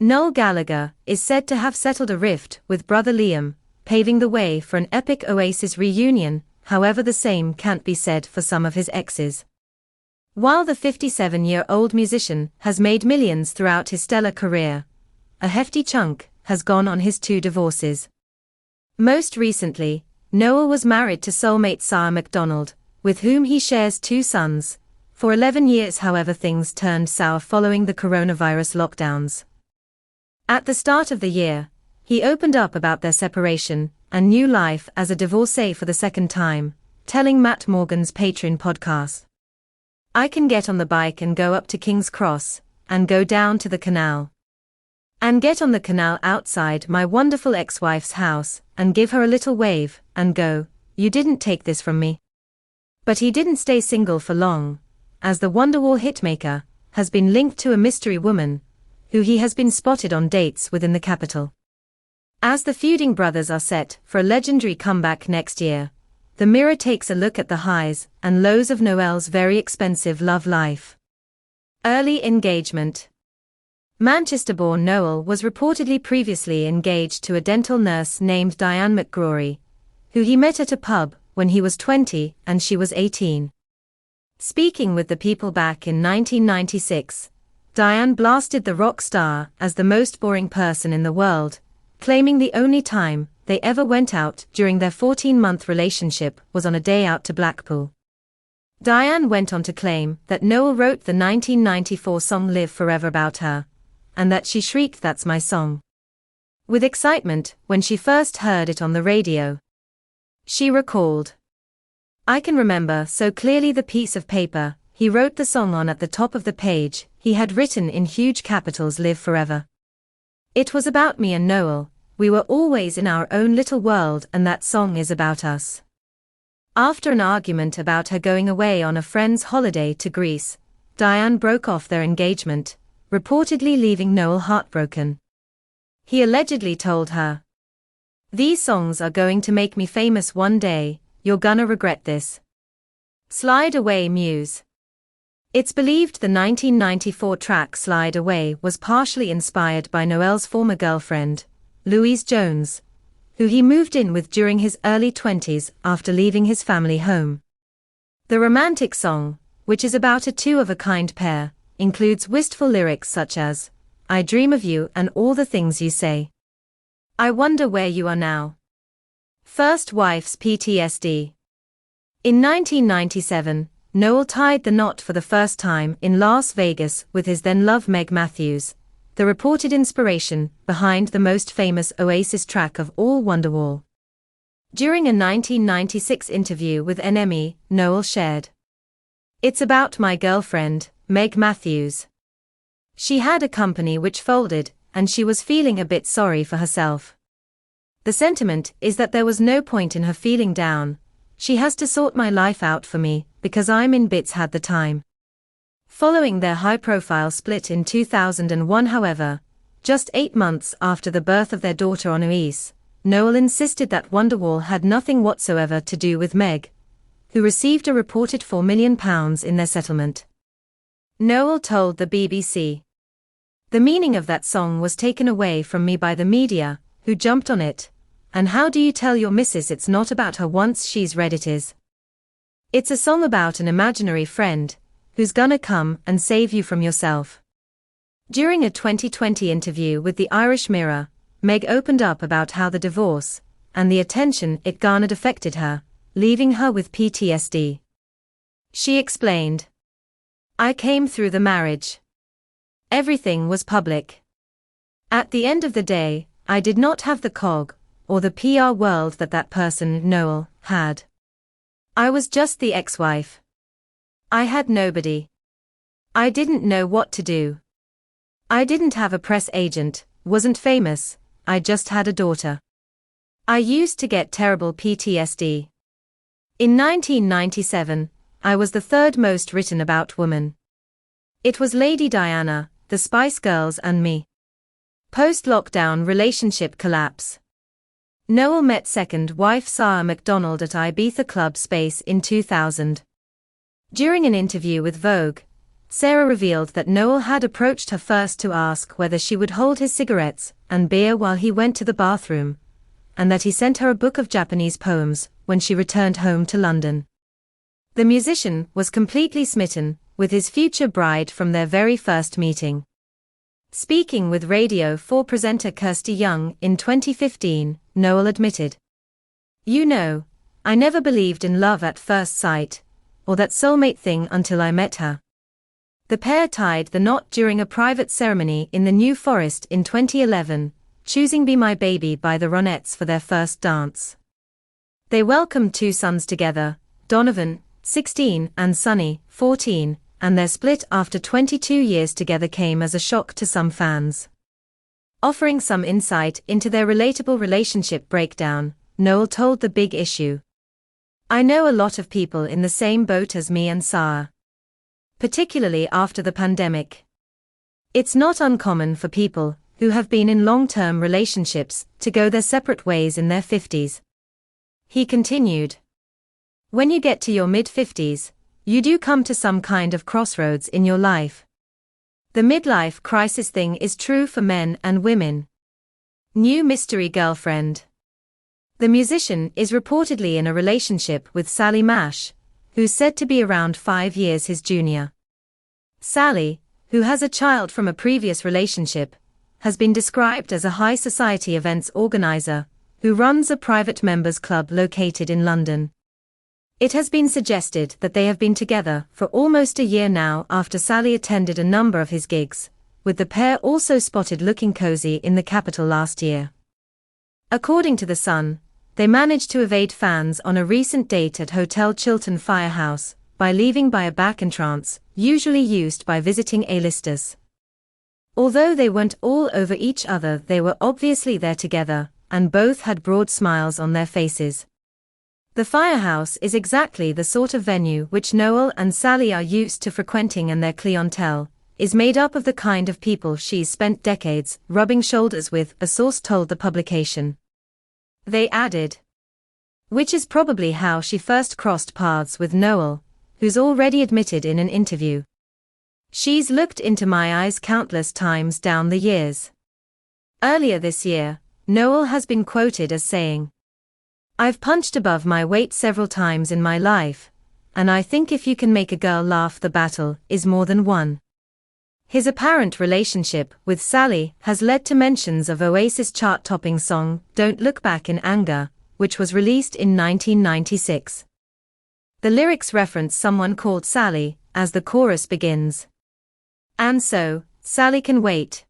Noel Gallagher is said to have settled a rift with brother Liam, paving the way for an epic Oasis reunion. However, the same can't be said for some of his exes. While the 57-year-old musician has made millions throughout his stellar career, a hefty chunk has gone on his 2 divorces. Most recently, Noel was married to soulmate Sara Macdonald, with whom he shares 2 sons. For 11 years, however, things turned sour following the coronavirus lockdowns. At the start of the year, he opened up about their separation and new life as a divorcee for the second time, telling Matt Morgan's Patreon podcast, "I can get on the bike and go up to King's Cross, and go down to the canal. And get on the canal outside my wonderful ex-wife's house, and give her a little wave, and go, 'You didn't take this from me.'" But he didn't stay single for long, as the Wonderwall hitmaker has been linked to a mystery woman, who he has been spotted on dates within the capital. As the feuding brothers are set for a legendary comeback next year, the Mirror takes a look at the highs and lows of Noel's very expensive love life. Early engagement. Manchester-born Noel was reportedly previously engaged to a dental nurse named Diane McGrory, who he met at a pub when he was 20 and she was 18. Speaking with The People back in 1996, Diane blasted the rock star as the most boring person in the world, claiming the only time they ever went out during their 14-month relationship was on a day out to Blackpool. Diane went on to claim that Noel wrote the 1994 song Live Forever about her, and that she shrieked "That's my song" with excitement when she first heard it on the radio. She recalled, "I can remember so clearly the piece of paper he wrote the song on. At the top of the page, he had written in huge capitals 'Live Forever.' It was about me and Noel. We were always in our own little world, and that song is about us." After an argument about her going away on a friend's holiday to Greece, Diane broke off their engagement, reportedly leaving Noel heartbroken. He allegedly told her, "These songs are going to make me famous one day, you're gonna regret this. Slide Away Muse." It's believed the 1994 track Slide Away was partially inspired by Noel's former girlfriend, Louise Jones, who he moved in with during his early 20s after leaving his family home. The romantic song, which is about a two-of-a-kind pair, includes wistful lyrics such as, "I dream of you and all the things you say. I wonder where you are now." First wife's PTSD. In 1997, Noel tied the knot for the first time in Las Vegas with his then-love Meg Matthews, the reported inspiration behind the most famous Oasis track of all, Wonderwall. During a 1996 interview with NME, Noel shared, "It's about my girlfriend, Meg Matthews. She had a company which folded, and she was feeling a bit sorry for herself. The sentiment is that there was no point in her feeling down. She has to sort my life out for me, because I'm in bits had the time." Following their high-profile split in 2001, however, just 8 months after the birth of their daughter on Oasis, Noel insisted that Wonderwall had nothing whatsoever to do with Meg, who received a reported £4 million in their settlement. Noel told the BBC, "The meaning of that song was taken away from me by the media, who jumped on it. And how do you tell your missus it's not about her once she's read it is? It's a song about an imaginary friend, who's gonna come and save you from yourself." During a 2020 interview with the Irish Mirror, Meg opened up about how the divorce and the attention it garnered affected her, leaving her with PTSD. She explained, "I came through the marriage. Everything was public. At the end of the day, I did not have the cog or the PR world that person, Noel, had. I was just the ex-wife. I had nobody. I didn't know what to do. I didn't have a press agent, wasn't famous, I just had a daughter. I used to get terrible PTSD. In 1997, I was the third most written about woman. It was Lady Diana, the Spice Girls and me. Post-lockdown relationship collapse. Noel met second wife Sara Macdonald at Ibiza Club Space in 2000. During an interview with Vogue, Sara revealed that Noel had approached her first to ask whether she would hold his cigarettes and beer while he went to the bathroom, and that he sent her a book of Japanese poems when she returned home to London. The musician was completely smitten with his future bride from their very first meeting. Speaking with Radio 4 presenter Kirsty Young in 2015, Noel admitted, "You know, I never believed in love at first sight, or that soulmate thing until I met her." The pair tied the knot during a private ceremony in the New Forest in 2011, choosing Be My Baby by the Ronettes for their first dance. They welcomed 2 sons together, Donovan, 16, and Sonny, 14, and their split after 22 years together came as a shock to some fans. Offering some insight into their relatable relationship breakdown, Noel told The Big Issue, "I know a lot of people in the same boat as me and Sara. Particularly after the pandemic. It's not uncommon for people who have been in long-term relationships to go their separate ways in their 50s. He continued, "When you get to your mid-50s, you do come to some kind of crossroads in your life. The midlife crisis thing is true for men and women." New mystery girlfriend. The musician is reportedly in a relationship with Sally Mash, who's said to be around 5 years his junior. Sally, who has a child from a previous relationship, has been described as a high society events organizer, who runs a private members club located in London. It has been suggested that they have been together for almost a year now after Sally attended a number of his gigs, with the pair also spotted looking cozy in the capital last year. According to The Sun, they managed to evade fans on a recent date at Hotel Chiltern Firehouse by leaving by a back entrance, usually used by visiting A-listers. Although they weren't all over each other, they were obviously there together, and both had broad smiles on their faces. The Firehouse is exactly the sort of venue which Noel and Sally are used to frequenting, and their clientele is made up of the kind of people she's spent decades rubbing shoulders with, a source told the publication. They added, "Which is probably how she first crossed paths with Noel, who's already admitted in an interview, 'She's looked into my eyes countless times down the years.'" Earlier this year, Noel has been quoted as saying, "I've punched above my weight several times in my life, and I think if you can make a girl laugh, the battle is more than won." His apparent relationship with Sally has led to mentions of Oasis chart-topping song Don't Look Back in Anger, which was released in 1996. The lyrics reference someone called Sally, as the chorus begins, "And so, Sally can wait."